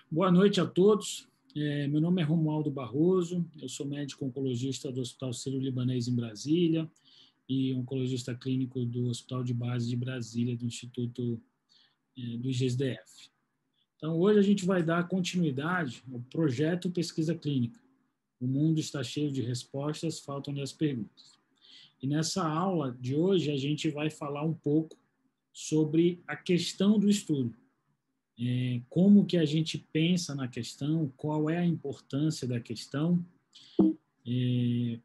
Boa noite a todos. Meu nome é Romualdo Barroso, eu sou médico oncologista do Hospital Sírio-Libanês em Brasília e oncologista clínico do Hospital de Base de Brasília, do Instituto do IGSDF. Então, hoje a gente vai dar continuidade ao projeto Pesquisa Clínica. O mundo está cheio de respostas, faltam-lhe as perguntas. E nessa aula de hoje a gente vai falar um pouco sobre a questão do estudo. Como que a gente pensa na questão, qual é a importância da questão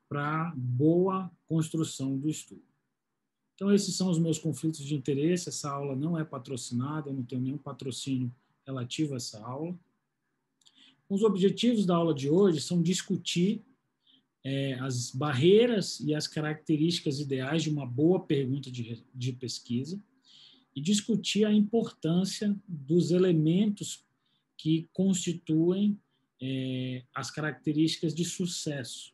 para a boa construção do estudo. Então, esses são os meus conflitos de interesse. Essa aula não é patrocinada, eu não tenho nenhum patrocínio relativo a essa aula. Os objetivos da aula de hoje são discutir as barreiras e as características ideais de uma boa pergunta de pesquisa e discutir a importância dos elementos que constituem as características de sucesso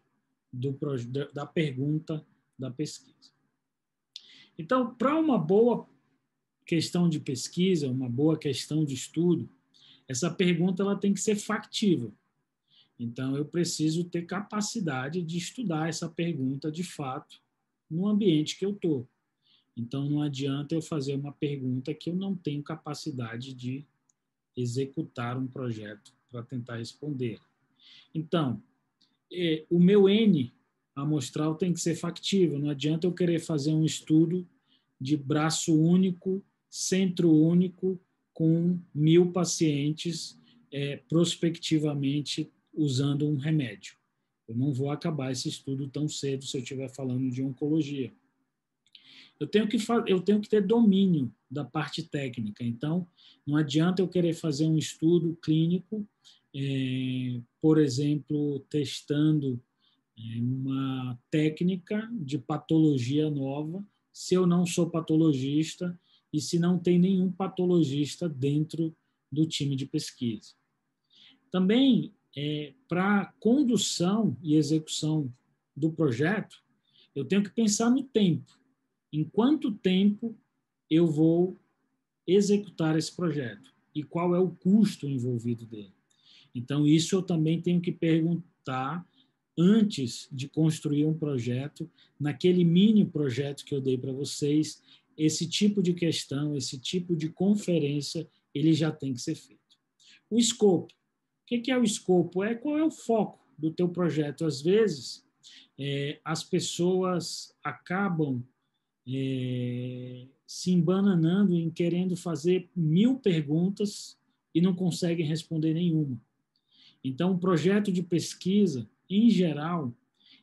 da pergunta da pesquisa. Então, para uma boa questão de pesquisa, uma boa questão de estudo, essa pergunta ela tem que ser factível. Então, eu preciso ter capacidade de estudar essa pergunta de fato no ambiente que eu estou. Então, não adianta eu fazer uma pergunta que eu não tenho capacidade de executar um projeto para tentar responder. Então, o meu N amostral tem que ser factível. Não adianta eu querer fazer um estudo de braço único, centro único, com 1.000 pacientes prospectivamente usando um remédio. Eu não vou acabar esse estudo tão cedo se eu estiver falando de oncologia. Eu tenho que ter domínio da parte técnica. Então, não adianta eu querer fazer um estudo clínico, por exemplo, testando uma técnica de patologia nova, se eu não sou patologista e se não tem nenhum patologista dentro do time de pesquisa. Também, para condução e execução do projeto, eu tenho que pensar no tempo. Em quanto tempo eu vou executar esse projeto e qual é o custo envolvido dele. Então, isso eu também tenho que perguntar antes de construir um projeto, naquele mini projeto que eu dei para vocês, esse tipo de questão, esse tipo de conferência, ele já tem que ser feito. O escopo. O que é o escopo? Qual é o foco do teu projeto? Às vezes, as pessoas acabam se embananando em querendo fazer 1.000 perguntas e não conseguem responder nenhuma. Então, o projeto de pesquisa, em geral,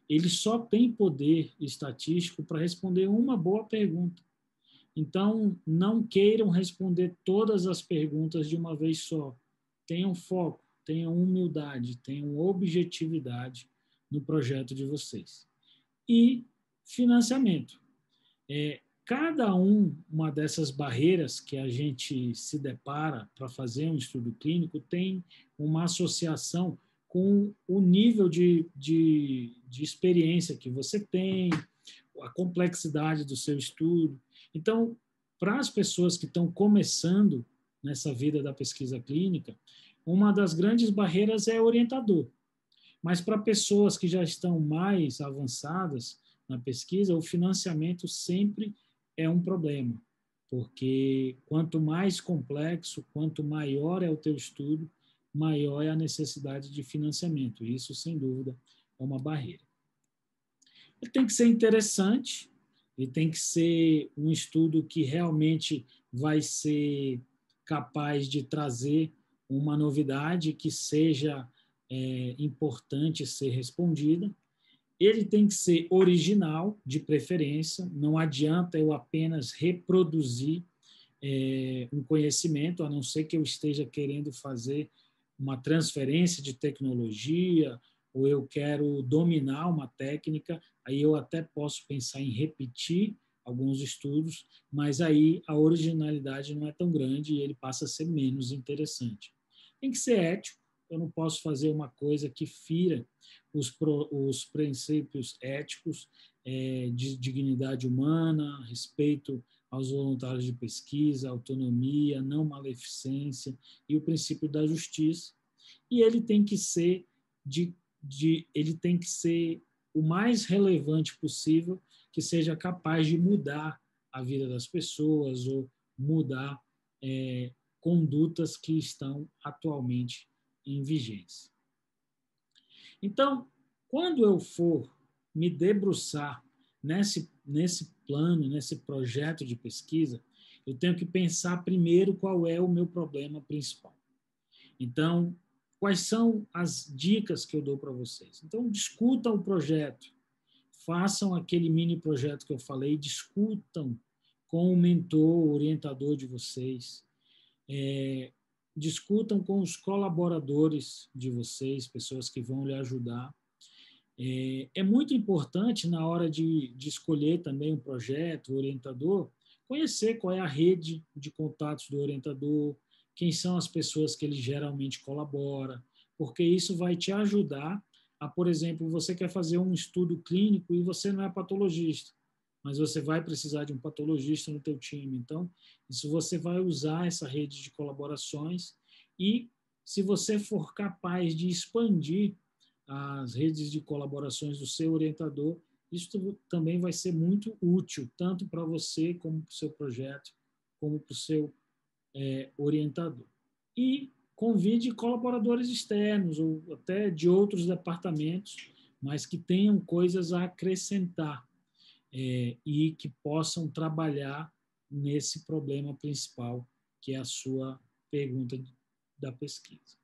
ele só tem poder estatístico para responder uma boa pergunta. Então, não queiram responder todas as perguntas de uma vez só. Tenham foco, tenham humildade, tenham objetividade no projeto de vocês. E financiamento. Cada uma dessas barreiras que a gente se depara para fazer um estudo clínico tem uma associação com o nível de experiência que você tem, a complexidade do seu estudo. Então, para as pessoas que estão começando nessa vida da pesquisa clínica, uma das grandes barreiras é orientador. Mas para pessoas que já estão mais avançadas na pesquisa, o financiamento sempre é um problema, porque quanto mais complexo, quanto maior é o teu estudo, maior é a necessidade de financiamento. Isso, sem dúvida, é uma barreira. Ele tem que ser interessante, ele tem que ser um estudo que realmente vai ser capaz de trazer uma novidade que seja importante ser respondida. Ele tem que ser original, de preferência, não adianta eu apenas reproduzir um conhecimento, a não ser que eu esteja querendo fazer uma transferência de tecnologia, ou eu quero dominar uma técnica, aí eu até posso pensar em repetir alguns estudos, mas aí a originalidade não é tão grande e ele passa a ser menos interessante. Tem que ser ético, eu não posso fazer uma coisa que fira os princípios éticos de dignidade humana, respeito aos voluntários de pesquisa, autonomia, não maleficência e o princípio da justiça. E ele tem que ser ele tem que ser o mais relevante possível, que seja capaz de mudar a vida das pessoas ou mudar condutas que estão atualmente em vigência. Então, quando eu for me debruçar nesse plano, nesse projeto de pesquisa, eu tenho que pensar primeiro qual é o meu problema principal. Então, quais são as dicas que eu dou para vocês? Então, discutam o projeto, façam aquele mini projeto que eu falei, discutam com o mentor, o orientador de vocês, discutam com os colaboradores de vocês, pessoas que vão lhe ajudar. É muito importante, na hora de escolher também um projeto, o orientador, conhecer qual é a rede de contatos do orientador, quem são as pessoas que ele geralmente colabora, porque isso vai te ajudar a, por exemplo, você quer fazer um estudo clínico e você não é patologista, mas você vai precisar de um patologista no teu time. Então, isso você vai usar essa rede de colaborações e, se você for capaz de expandir as redes de colaborações do seu orientador, isso também vai ser muito útil, tanto para você, como para o seu projeto, como para o seu orientador. E convide colaboradores externos, ou até de outros departamentos, mas que tenham coisas a acrescentar e que possam trabalhar nesse problema principal, que é a sua pergunta da pesquisa.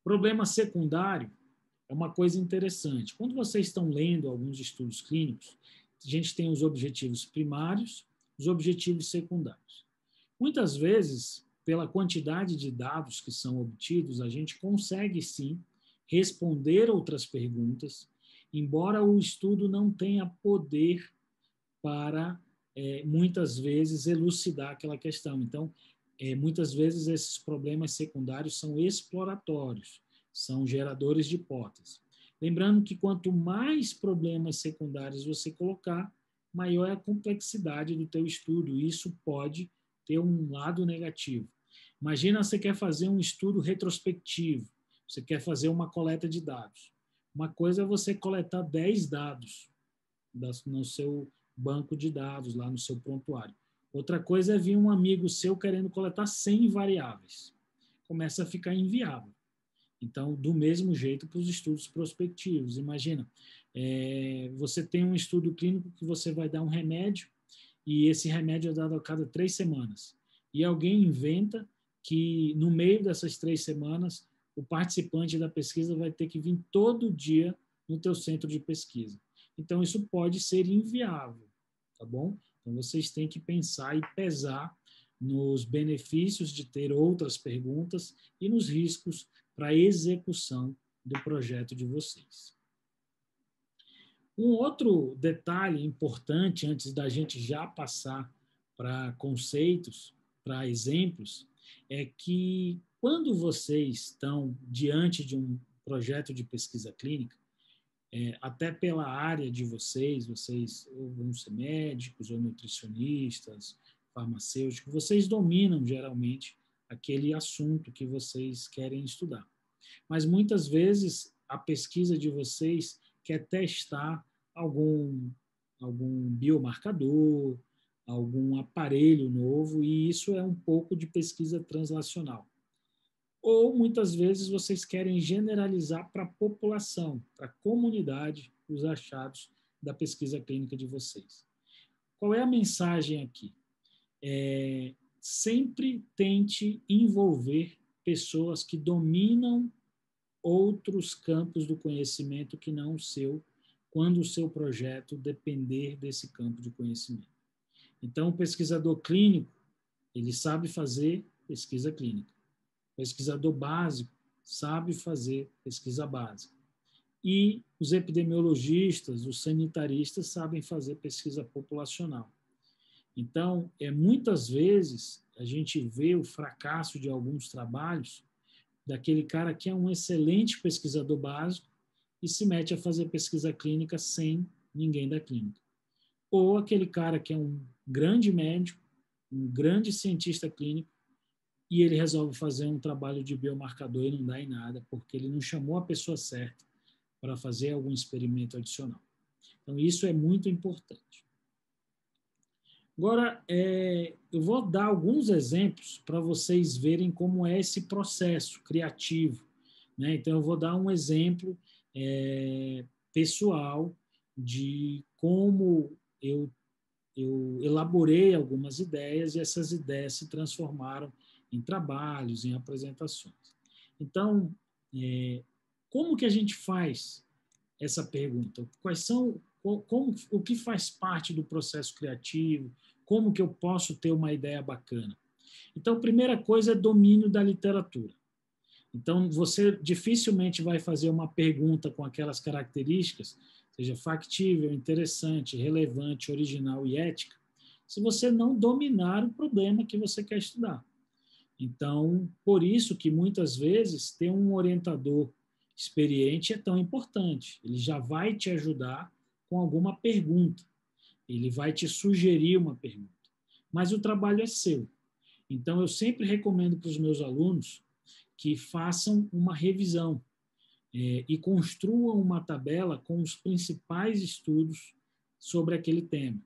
Problema secundário é uma coisa interessante. Quando vocês estão lendo alguns estudos clínicos, a gente tem os objetivos primários, os objetivos secundários. Muitas vezes, pela quantidade de dados que são obtidos, a gente consegue sim responder outras perguntas, embora o estudo não tenha poder para, muitas vezes, elucidar aquela questão. Então, muitas vezes esses problemas secundários são exploratórios, são geradores de hipótese. Lembrando que quanto mais problemas secundários você colocar, maior é a complexidade do teu estudo. E isso pode ter um lado negativo. Imagina, você quer fazer um estudo retrospectivo, você quer fazer uma coleta de dados. Uma coisa é você coletar 10 dados no seu banco de dados, lá no seu prontuário. Outra coisa é vir um amigo seu querendo coletar 100 variáveis. Começa a ficar inviável. Então, do mesmo jeito para os estudos prospectivos. Imagina, você tem um estudo clínico que você vai dar um remédio e esse remédio é dado a cada 3 semanas. E alguém inventa que no meio dessas 3 semanas o participante da pesquisa vai ter que vir todo dia no teu centro de pesquisa. Então, isso pode ser inviável, tá bom? Então, vocês têm que pensar e pesar nos benefícios de ter outras perguntas e nos riscos para a execução do projeto de vocês. Um outro detalhe importante, antes da gente já passar para conceitos, para exemplos, é que quando vocês estão diante de um projeto de pesquisa clínica, até pela área de vocês ou vão ser médicos ou nutricionistas, farmacêuticos, vocês dominam geralmente aquele assunto que vocês querem estudar. Mas muitas vezes a pesquisa de vocês quer testar algum biomarcador, algum aparelho novo, e isso é um pouco de pesquisa translacional. Ou, muitas vezes, vocês querem generalizar para a população, para a comunidade, os achados da pesquisa clínica de vocês. Qual é a mensagem aqui? Sempre tente envolver pessoas que dominam outros campos do conhecimento que não o seu, quando o seu projeto depender desse campo de conhecimento. Então, o pesquisador clínico, ele sabe fazer pesquisa clínica. O pesquisador básico sabe fazer pesquisa básica. E os epidemiologistas, os sanitaristas sabem fazer pesquisa populacional. Então, muitas vezes, a gente vê o fracasso de alguns trabalhos daquele cara que é um excelente pesquisador básico e se mete a fazer pesquisa clínica sem ninguém da clínica. Ou aquele cara que é um grande médico, um grande cientista clínico, e ele resolve fazer um trabalho de biomarcador e não dá em nada, porque ele não chamou a pessoa certa para fazer algum experimento adicional. Então, isso é muito importante. Agora, eu vou dar alguns exemplos para vocês verem como é esse processo criativo, né? Então, eu vou dar um exemplo pessoal de como eu elaborei algumas ideias e essas ideias se transformaram em trabalhos, em apresentações. Então, como que a gente faz essa pergunta? Quais são, o que faz parte do processo criativo? Como que eu posso ter uma ideia bacana? Então, a primeira coisa é domínio da literatura. Então, você dificilmente vai fazer uma pergunta com aquelas características, seja factível, interessante, relevante, original e ética, se você não dominar o problema que você quer estudar. Então, por isso que muitas vezes ter um orientador experiente é tão importante. Ele já vai te ajudar com alguma pergunta. Ele vai te sugerir uma pergunta. Mas o trabalho é seu. Então, eu sempre recomendo para os meus alunos que façam uma revisão e construam uma tabela com os principais estudos sobre aquele tema.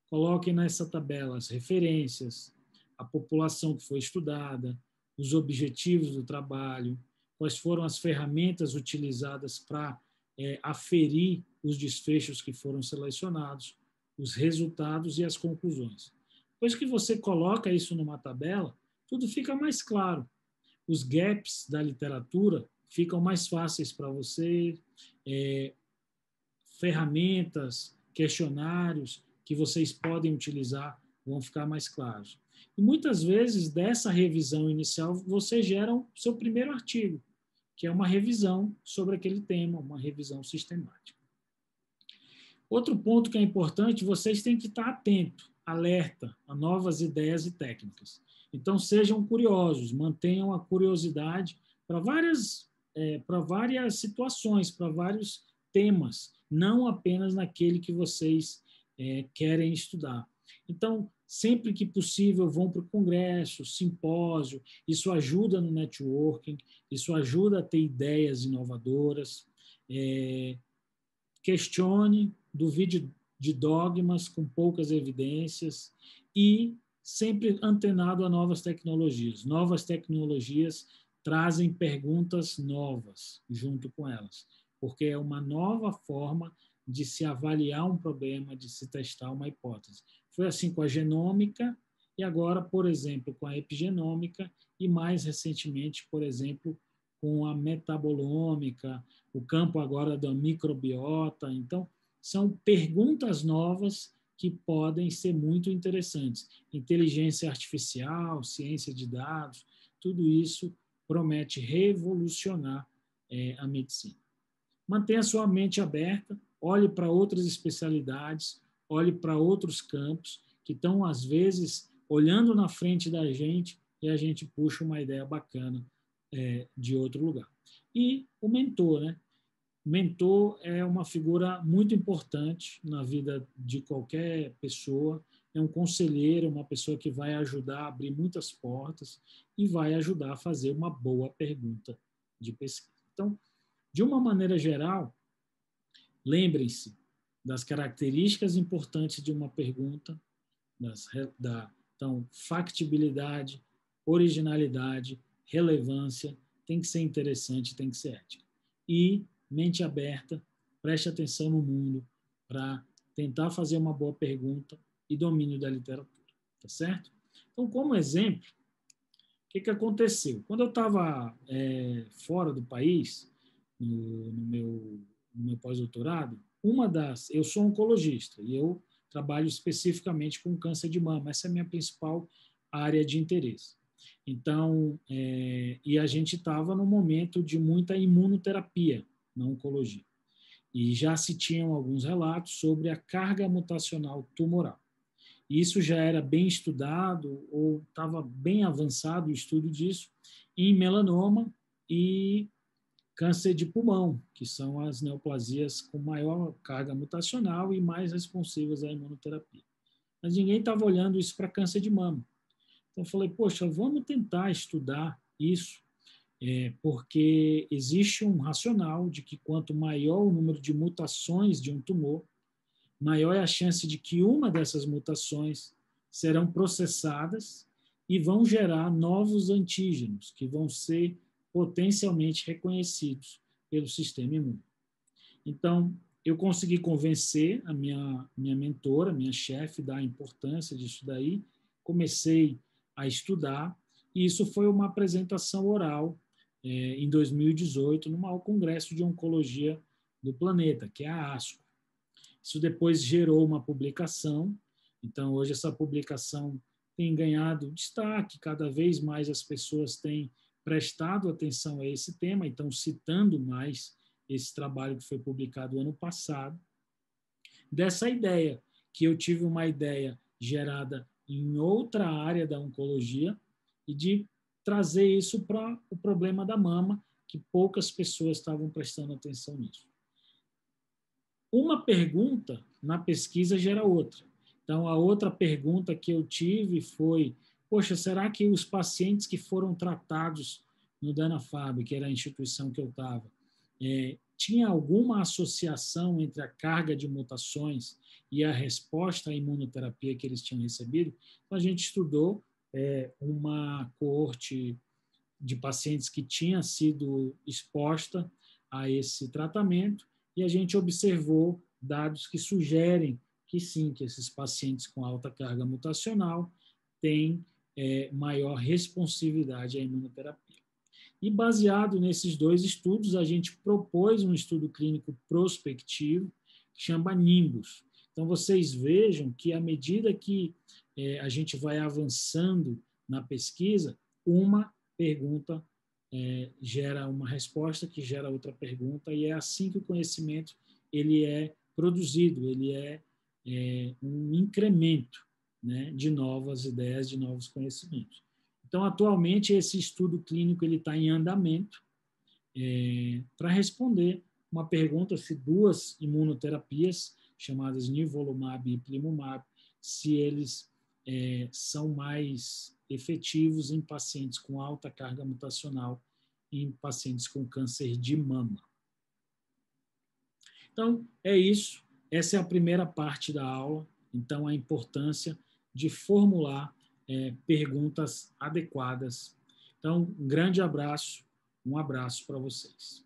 Coloquem nessa tabela as referências, a população que foi estudada, os objetivos do trabalho, quais foram as ferramentas utilizadas para aferir os desfechos que foram selecionados, os resultados e as conclusões. Depois que você coloca isso numa tabela, tudo fica mais claro. Os gaps da literatura ficam mais fáceis para você, ferramentas, questionários que vocês podem utilizar vão ficar mais claros. E muitas vezes, dessa revisão inicial, você gera o seu primeiro artigo, que é uma revisão sobre aquele tema, uma revisão sistemática. Outro ponto que é importante, vocês têm que estar atentos, alerta a novas ideias e técnicas. Então, sejam curiosos, mantenham a curiosidade para várias situações, para vários temas, não apenas naquele que vocês querem estudar. Então, sempre que possível, vão para o congresso, simpósio, isso ajuda no networking, isso ajuda a ter ideias inovadoras. Questione, duvide de dogmas com poucas evidências e sempre antenado a novas tecnologias. Novas tecnologias trazem perguntas novas junto com elas, porque é uma nova forma de se avaliar um problema, de se testar uma hipótese. Foi assim com a genômica e agora, por exemplo, com a epigenômica e mais recentemente, por exemplo, com a metabolômica, o campo agora da microbiota. Então, são perguntas novas que podem ser muito interessantes. Inteligência artificial, ciência de dados, tudo isso promete revolucionar a medicina. Mantenha sua mente aberta, olhe para outras especialidades, olhe para outros campos que estão, às vezes, olhando na frente da gente e a gente puxa uma ideia bacana de outro lugar. E o mentor, né? O mentor é uma figura muito importante na vida de qualquer pessoa, é um conselheiro, uma pessoa que vai ajudar a abrir muitas portas e vai ajudar a fazer uma boa pergunta de pesquisa. Então, de uma maneira geral, lembrem-se das características importantes de uma pergunta, então, factibilidade, originalidade, relevância, tem que ser interessante, tem que ser ética. E mente aberta, preste atenção no mundo para tentar fazer uma boa pergunta e domínio da literatura, tá certo? Então, como exemplo, o que aconteceu? Quando eu estava fora do país, no meu pós-doutorado, eu sou oncologista e eu trabalho especificamente com câncer de mama, essa é a minha principal área de interesse. Então, e a gente estava num momento de muita imunoterapia na oncologia. E já se tinham alguns relatos sobre a carga mutacional tumoral. E isso já era bem estudado, ou estava bem avançado o estudo disso, em melanoma e câncer de pulmão, que são as neoplasias com maior carga mutacional e mais responsivas à imunoterapia. mas ninguém estava olhando isso para câncer de mama. Então, eu falei, poxa, vamos tentar estudar isso, porque existe um racional de que quanto maior o número de mutações de um tumor, maior é a chance de que uma dessas mutações serão processadas e vão gerar novos antígenos, que vão ser potencialmente reconhecidos pelo sistema imune. Então, eu consegui convencer a minha mentora, minha chefe, da importância disso daí. Comecei a estudar, e isso foi uma apresentação oral em 2018, no maior congresso de oncologia do planeta, que é a ASCO. Isso depois gerou uma publicação, então hoje essa publicação tem ganhado destaque, cada vez mais as pessoas têm prestado atenção a esse tema, então citando mais esse trabalho que foi publicado ano passado, dessa ideia, que eu tive uma ideia gerada em outra área da oncologia e de trazer isso para o problema da mama, que poucas pessoas estavam prestando atenção nisso. Uma pergunta na pesquisa gera outra. Então, a outra pergunta que eu tive foi, poxa, será que os pacientes que foram tratados no Dana-Farber, que era a instituição que eu estava, tinha alguma associação entre a carga de mutações e a resposta à imunoterapia que eles tinham recebido? Então, a gente estudou uma coorte de pacientes que tinha sido exposta a esse tratamento, e a gente observou dados que sugerem que sim, que esses pacientes com alta carga mutacional têm maior responsividade à imunoterapia. E baseado nesses dois estudos, a gente propôs um estudo clínico prospectivo que chama Nimbus. Então, vocês vejam que à medida que a gente vai avançando na pesquisa, uma pergunta gera uma resposta que gera outra pergunta, e é assim que o conhecimento ele é produzido, ele é um incremento, né, de novas ideias, de novos conhecimentos. Então, atualmente, esse estudo clínico ele está em andamento para responder uma pergunta se duas imunoterapias, chamadas nivolumab e ipilimumab, se eles são mais efetivos em pacientes com alta carga mutacional e em pacientes com câncer de mama. Então, é isso. Essa é a primeira parte da aula. Então, a importância de formular perguntas adequadas. Então, um grande abraço, um abraço para vocês.